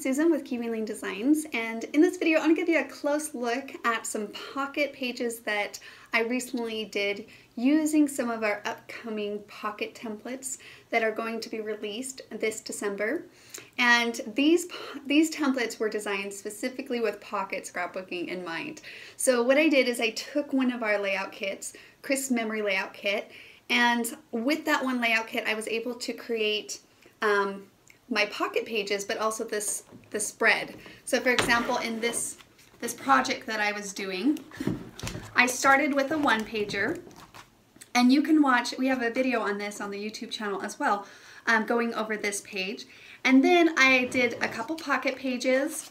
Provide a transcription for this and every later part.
Susan with Kiwi Designs, and in this video I want to give you a close look at some pocket pages that I recently did using some of our upcoming pocket templates that are going to be released this December. And these templates were designed specifically with pocket scrapbooking in mind. So what I did is I took one of our layout kits, Chris Memory Layout Kit, and with that one layout kit I was able to create my pocket pages, but also this spread. So for example, in this project that I was doing, I started with a one-pager, and you can watch, we have a video on this on the YouTube channel as well, going over this page. And then I did a couple pocket pages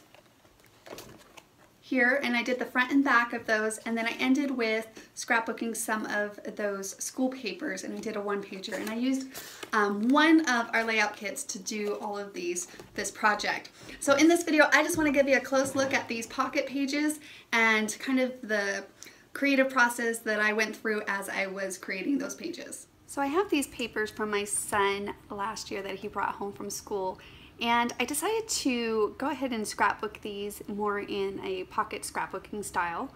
here, and I did the front and back of those, and then I ended with scrapbooking some of those school papers, and I did a one-pager, and I used one of our layout kits to do all of this project. So in this video I just want to give you a close look at these pocket pages and kind of the creative process that I went through as I was creating those pages. So I have these papers from my son last year that he brought home from school, and I decided to go ahead and scrapbook these more in a pocket scrapbooking style.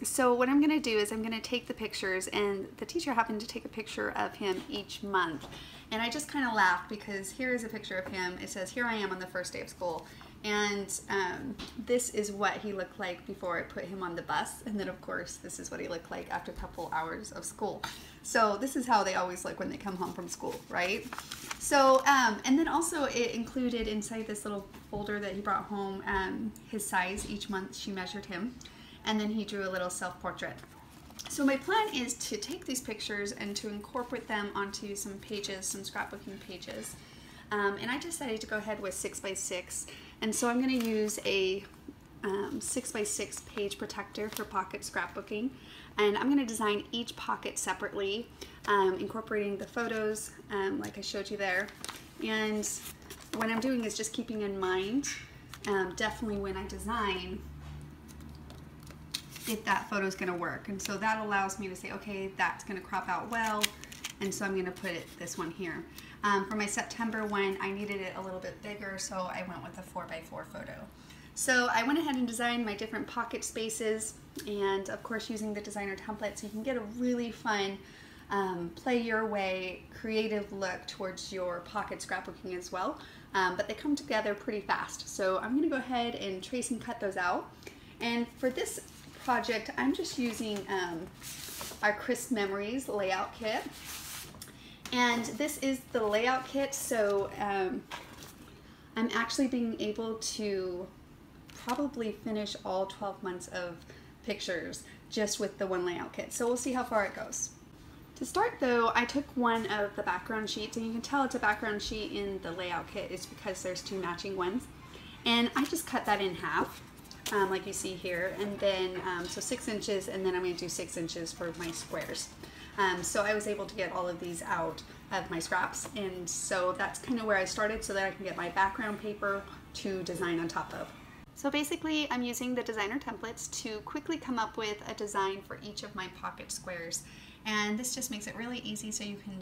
So what I'm going to do is I'm going to take the pictures, and the teacher happened to take a picture of him each month. And I just kind of laughed because here is a picture of him. It says, "Here I am on the first day of school." And this is what he looked like before I put him on the bus. And then of course, this is what he looked like after a couple hours of school. So this is how they always look when they come home from school, right? So, and then also it included inside this little folder that he brought home, his size. Each month she measured him, and then he drew a little self-portrait. So my plan is to take these pictures and to incorporate them onto some pages, some scrapbooking pages. And I decided to go ahead with 6x6, and so I'm going to use a 6x6 page protector for pocket scrapbooking, and I'm going to design each pocket separately, incorporating the photos like I showed you there. And what I'm doing is just keeping in mind, definitely when I design, if that photo is going to work. And so that allows me to say, okay, that's going to crop out well, and so I'm going to put this one here. For my September one, I needed it a little bit bigger, so I went with a 4x4 photo. So I went ahead and designed my different pocket spaces, and of course using the designer template, so you can get a really fun, play your way, creative look towards your pocket scrapbooking as well. But they come together pretty fast. So I'm going to go ahead and trace and cut those out. And for this project, I'm just using our Chris Memories layout kit. And this is the layout kit, so I'm actually being able to probably finish all 12 months of pictures just with the one layout kit. So we'll see how far it goes. To start though, I took one of the background sheets, and you can tell it's a background sheet in the layout kit is because there's two matching ones. And I just cut that in half, like you see here, and then so 6 inches, and then I'm going to do 6 inches for my squares. So I was able to get all of these out of my scraps, and so that's kind of where I started so that I can get my background paper to design on top of. So basically I'm using the designer templates to quickly come up with a design for each of my pocket squares, and this just makes it really easy so you can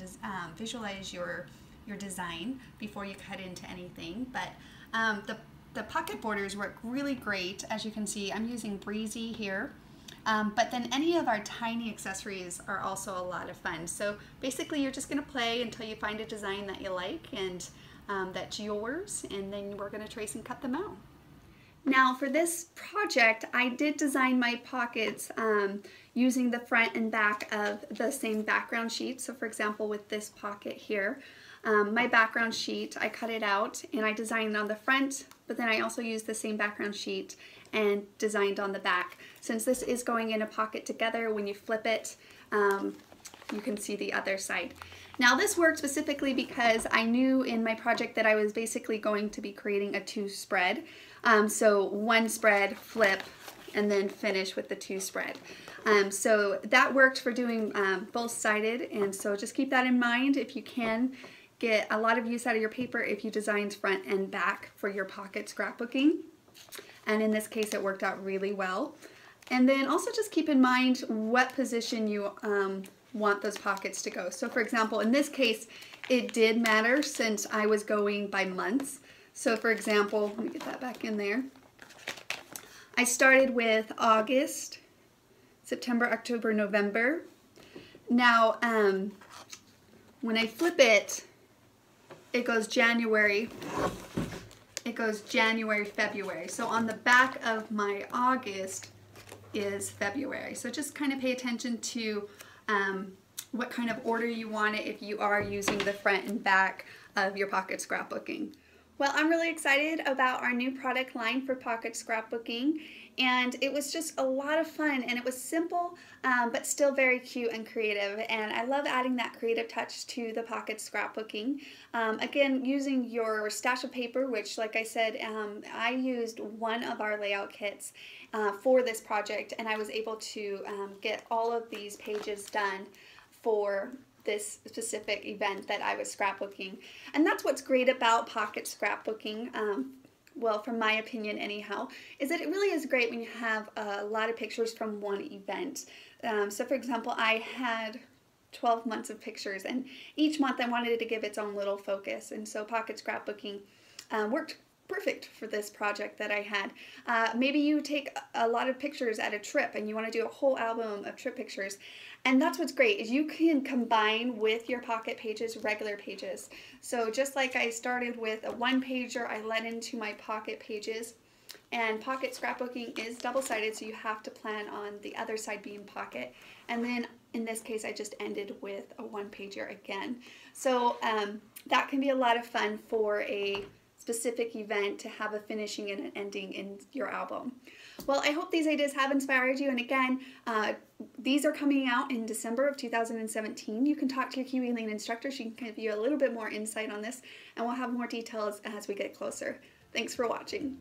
visualize your design before you cut into anything. But the pocket borders work really great. As you can see, I'm using Breezy here. But then any of our tiny accessories are also a lot of fun. So basically you're just going to play until you find a design that you like and that's yours, and then we're going to trace and cut them out. Now for this project, I did design my pockets using the front and back of the same background sheet. So for example, with this pocket here, my background sheet, I cut it out and I designed on the front, but then I also used the same background sheet and designed on the back. Since this is going in a pocket together, when you flip it, you can see the other side. Now this worked specifically because I knew in my project that I was basically going to be creating a 2 spread. So 1 spread, flip, and then finish with the 2 spread. So that worked for doing both sided, and so just keep that in mind. If you can get a lot of use out of your paper if you designed front and back for your pocket scrapbooking. And in this case it worked out really well. And then also just keep in mind what position you want those pockets to go. So for example, in this case it did matter since I was going by months. So for example, let me get that back in there. I started with August, September, October, November. Now, when I flip it, it goes January, February. So on the back of my August is February. So just kind of pay attention to what kind of order you want it if you are using the front and back of your pocket scrapbooking. Well, I'm really excited about our new product line for pocket scrapbooking, and it was just a lot of fun, and it was simple but still very cute and creative, and I love adding that creative touch to the pocket scrapbooking. Again, using your stash of paper, which like I said, I used one of our layout kits for this project, and I was able to get all of these pages done for this specific event that I was scrapbooking. And that's what's great about pocket scrapbooking, well, from my opinion anyhow, is that it really is great when you have a lot of pictures from one event. So for example, I had 12 months of pictures, and each month I wanted it to give its own little focus, and so pocket scrapbooking worked perfect for this project that I had. Maybe you take a lot of pictures at a trip and you want to do a whole album of trip pictures, and that's what's great is you can combine with your pocket pages regular pages. So just like I started with a one-pager, I led into my pocket pages, and pocket scrapbooking is double-sided, so you have to plan on the other side being pocket, and then in this case I just ended with a one-pager again. So that can be a lot of fun for a specific event to have a finishing and an ending in your album. Well, I hope these ideas have inspired you, and again, these are coming out in December of 2017. You can talk to your Kiwi Lean instructor. She can give you a little bit more insight on this, and we'll have more details as we get closer. Thanks for watching.